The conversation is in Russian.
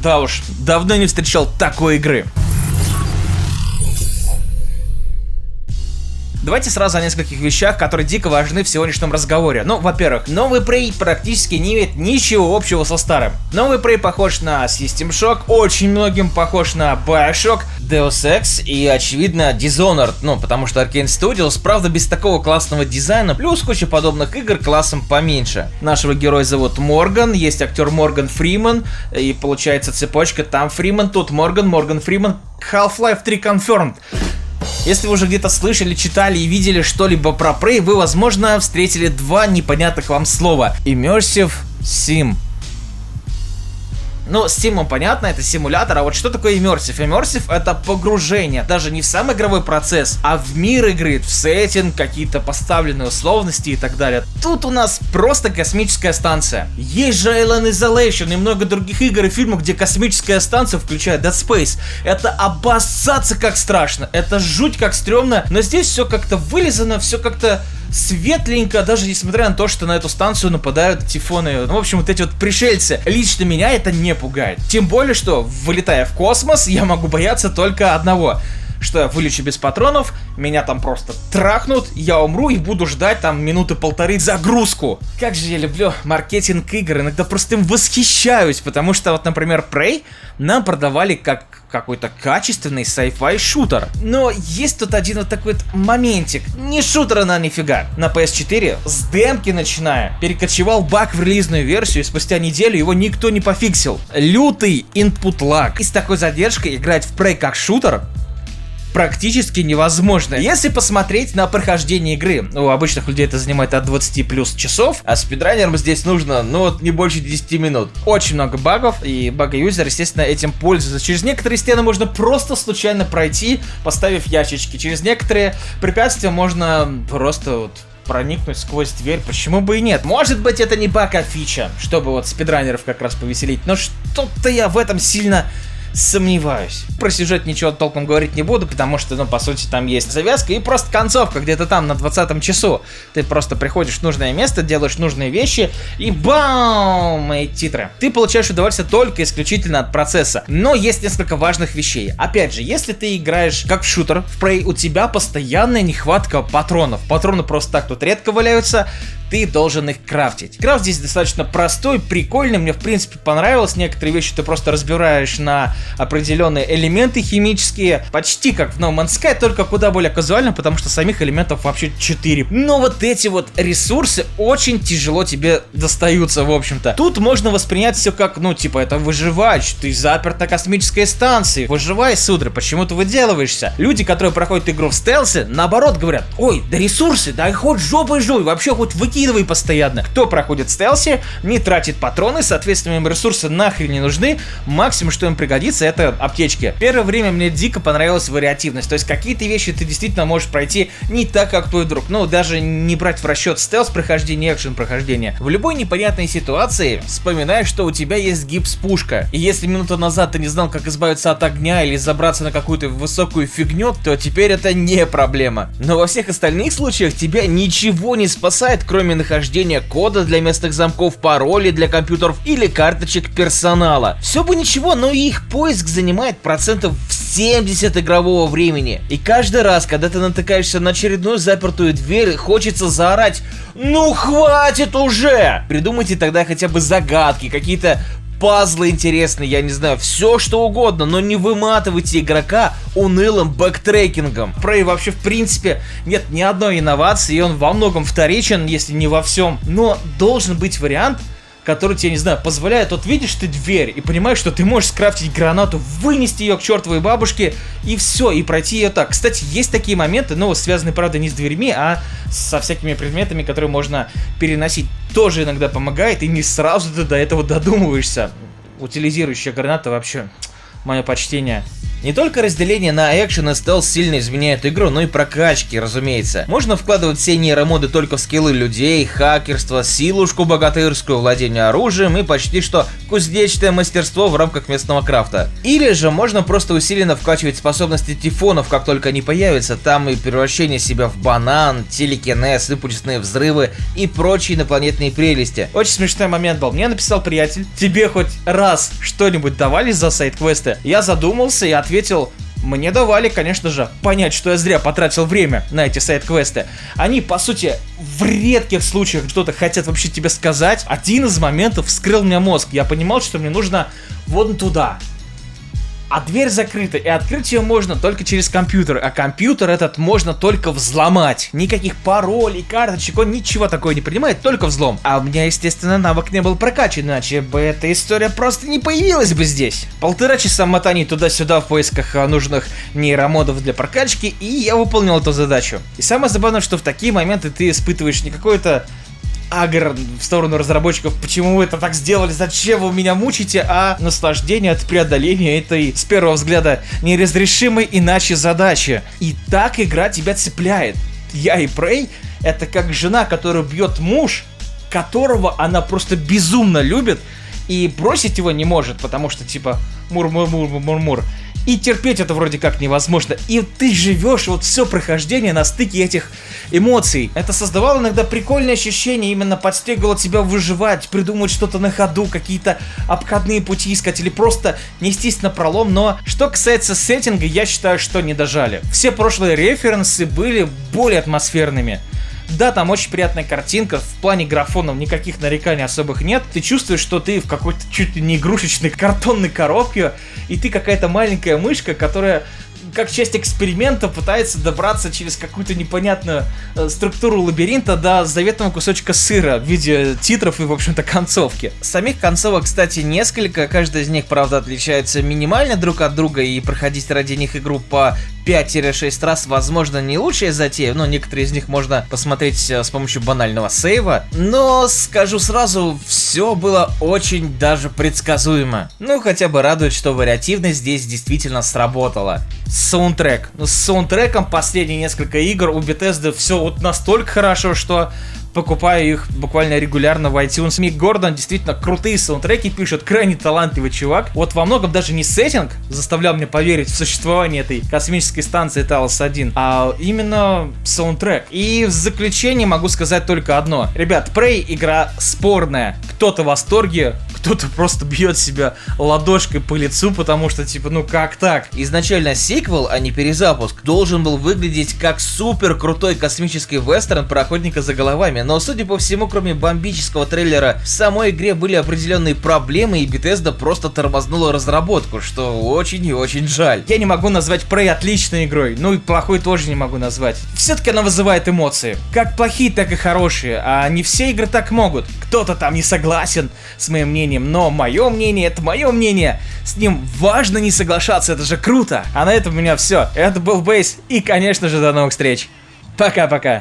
Да уж, давно не встречал такой игры. Давайте сразу о нескольких вещах, которые дико важны в сегодняшнем разговоре. Ну, во-первых, новый Prey практически не имеет ничего общего со старым. Новый Prey похож на System Shock, очень многим похож на BioShock, Deus Ex и, очевидно, Dishonored. Ну, потому что Arkane Studios, правда, без такого классного дизайна, плюс куча подобных игр классом поменьше. Нашего героя зовут Морган, есть актер Морган Фриман, и получается цепочка, там Фриман, тут Морган, Морган Фриман, Half-Life 3 confirmed. Если вы уже где-то слышали, читали и видели что-либо про Prey, вы, возможно, встретили два непонятных вам слова. Immersive Sim. Ну, с Steam понятно, это симулятор, а вот что такое Immersive? Immersive — это погружение, даже не в сам игровой процесс, а в мир игры, в сеттинг, какие-то поставленные условности и так далее. Тут у нас просто космическая станция. Есть же Alien Isolation и много других игр и фильмов, где космическая станция, включая Dead Space. Это обоссаться как страшно, это жуть как стрёмно, но здесь все как-то вылизано, все как-то светленько, даже несмотря на то, что на эту станцию нападают тифоны. Ну, в общем, вот эти вот пришельцы. Лично меня это не пугает. Тем более, что, вылетая в космос, я могу бояться только одного. Что я вылечу без патронов, меня там просто трахнут, я умру и буду ждать там минуты полторы загрузку. Как же я люблю маркетинг игр, иногда просто им восхищаюсь, потому что вот, например, Prey нам продавали как какой-то качественный sci-fi шутер. Но есть тут один вот такой вот моментик. Не шутер она нифига. На PS4 с демки начиная перекочевал баг в релизную версию, и спустя неделю его никто не пофиксил. Лютый input lag. И с такой задержкой играть в Prey как шутер практически невозможно. Если посмотреть на прохождение игры, у обычных людей это занимает от 20 плюс часов, а спидранерам здесь нужно, ну вот, не больше 10 минут. Очень много багов, и багаюзер, естественно, этим пользуется. Через некоторые стены можно просто случайно пройти, поставив ящички. Через некоторые препятствия можно просто вот проникнуть сквозь дверь, почему бы и нет. Может быть, это не баг, а фича, чтобы вот спидранеров как раз повеселить, но что-то я в этом сильно сомневаюсь. Про сюжет ничего толком говорить не буду, потому что, ну, по сути, там есть завязка и просто концовка, где-то там на 20-м часу. Ты просто приходишь в нужное место, делаешь нужные вещи и бам! И титры. Ты получаешь удовольствие только исключительно от процесса. Но есть несколько важных вещей. Опять же, если ты играешь как в шутер, в Prey, у тебя постоянная нехватка патронов. Патроны просто так тут редко валяются, ты должен их крафтить. Крафт здесь достаточно простой, прикольный, мне в принципе понравилось. Некоторые вещи ты просто разбираешь на определенные элементы химические, почти как в No Man's Sky, только куда более казуально, потому что самих элементов вообще 4. Но вот эти вот ресурсы очень тяжело тебе достаются, в общем-то. Тут можно воспринять все как, ну, типа, это выживач, ты заперт на космической станции, выживай, сударь, почему ты выделываешься? Люди, которые проходят игру в стелсе, наоборот говорят: ой, да ресурсы, да хоть жопой жуй, вообще хоть выкидывай постоянно. Кто проходит в стелсе, не тратит патроны, соответственно, им ресурсы нахрен не нужны, максимум, что им пригодится, это аптечки. Первое время мне дико понравилась вариативность, то есть какие-то вещи ты действительно можешь пройти не так, как твой друг, ну, даже не брать в расчет стелс прохождение, экшен прохождение. В любой непонятной ситуации вспоминай, что у тебя есть гипс-пушка, и если минуту назад ты не знал, как избавиться от огня или забраться на какую-то высокую фигню, то теперь это не проблема. Но во всех остальных случаях тебя ничего не спасает, кроме нахождения кода для местных замков, паролей для компьютеров или карточек персонала. Все бы ничего, но их поиск занимает процентов 70 игрового времени. И каждый раз, когда ты натыкаешься на очередную запертую дверь, хочется заорать: ну хватит уже! Придумайте тогда хотя бы загадки, какие-то пазлы интересные, я не знаю, все что угодно, но не выматывайте игрока унылым бэктрекингом. Prey вообще в принципе нет ни одной инновации, и он во многом вторичен, если не во всем. Но должен быть вариант, который тебе, не знаю, позволяет, вот видишь ты дверь и понимаешь, что ты можешь скрафтить гранату, вынести ее к чертовой бабушке и все, и пройти ее так. Кстати, есть такие моменты, но связанные, правда, не с дверьми, а со всякими предметами, которые можно переносить. Тоже иногда помогает, и не сразу ты до этого додумываешься. Утилизирующая граната вообще, мое почтение. Не только разделение на экшен и стелс сильно изменяет игру, но и прокачки, разумеется. Можно вкладывать все нейромоды только в скиллы людей, хакерство, силушку богатырскую, владение оружием и почти что кузнечное мастерство в рамках местного крафта. Или же можно просто усиленно вкачивать способности тифонов, как только они появятся, там и превращение себя в банан, телекинез, импульсные взрывы и прочие инопланетные прелести. Очень смешной момент был. Мне написал приятель: тебе хоть раз что-нибудь давали за сайд-квесты? Я задумался и ответил: мне давали, конечно же, понять, что я зря потратил время на эти сайд-квесты. Они, по сути, в редких случаях что-то хотят вообще тебе сказать. Один из моментов вскрыл мне мозг. Я понимал, что мне нужно вон туда. А дверь закрыта, и открыть ее можно только через компьютер, а компьютер этот можно только взломать. Никаких паролей, карточек, он ничего такого не принимает, только взлом. А у меня, естественно, навык не был прокачан, иначе бы эта история просто не появилась бы здесь. 1,5 часа мотаний туда-сюда в поисках нужных нейромодов для прокачки, и я выполнил эту задачу. И самое забавное, что в такие моменты ты испытываешь не какой-то агр в сторону разработчиков, почему вы это так сделали, зачем вы меня мучите, а наслаждение от преодоления этой, с первого взгляда, неразрешимой иначе задачи. И так игра тебя цепляет. Я и Prey — это как жена, которую бьет муж, которого она просто безумно любит и бросить его не может, потому что типа мур-мур-мур-мур-мур. И терпеть это вроде как невозможно. И ты живешь вот все прохождение на стыке этих эмоций. Это создавало иногда прикольные ощущения, именно подстегивало тебя выживать, придумывать что-то на ходу, какие-то обходные пути искать или просто нестись на пролом. Но что касается сеттинга, я считаю, что не дожали. Все прошлые референсы были более атмосферными. Да, там очень приятная картинка, в плане графонов никаких нареканий особых нет. Ты чувствуешь, что ты в какой-то чуть ли не игрушечной картонной коробке, и ты какая-то маленькая мышка, которая как часть эксперимента пытается добраться через какую-то непонятную структуру лабиринта до заветного кусочка сыра в виде титров и, в общем-то, концовки. Самих концовок, кстати, несколько, каждая из них, правда, отличается минимально друг от друга, и проходить ради них игру по 5-6 раз, возможно, не лучшая затея, но некоторые из них можно посмотреть с помощью банального сейва. Но, скажу сразу, все было очень даже предсказуемо. Ну, хотя бы радует, что вариативность здесь действительно сработала. Саундтрек. Ну, с саундтреком последние несколько игр у Bethesda все вот настолько хорошо, что покупаю их буквально регулярно в iTunes. Мик Гордон действительно крутые саундтреки пишет, крайне талантливый чувак. Вот во многом даже не сеттинг заставлял меня поверить в существование этой космической станции Талос-1, а именно саундтрек. И в заключение могу сказать только одно. Ребят, Prey игра спорная. Кто-то в восторге, кто-то просто бьет себя ладошкой по лицу, потому что типа, ну как так? Изначально сиквел, а не перезапуск, должен был выглядеть как супер крутой космический вестерн про охотника за головами. Но, судя по всему, кроме бомбического трейлера, в самой игре были определенные проблемы, и Bethesda просто тормознула разработку, что очень и очень жаль. Я не могу назвать Prey отличной игрой, ну и плохой тоже не могу назвать. Все-таки она вызывает эмоции. Как плохие, так и хорошие, а не все игры так могут. Кто-то там не согласен с моим мнением, но мое мнение — это мое мнение. С ним важно не соглашаться, это же круто. А на этом у меня все. Это был Бейс, и, конечно же, до новых встреч. Пока-пока.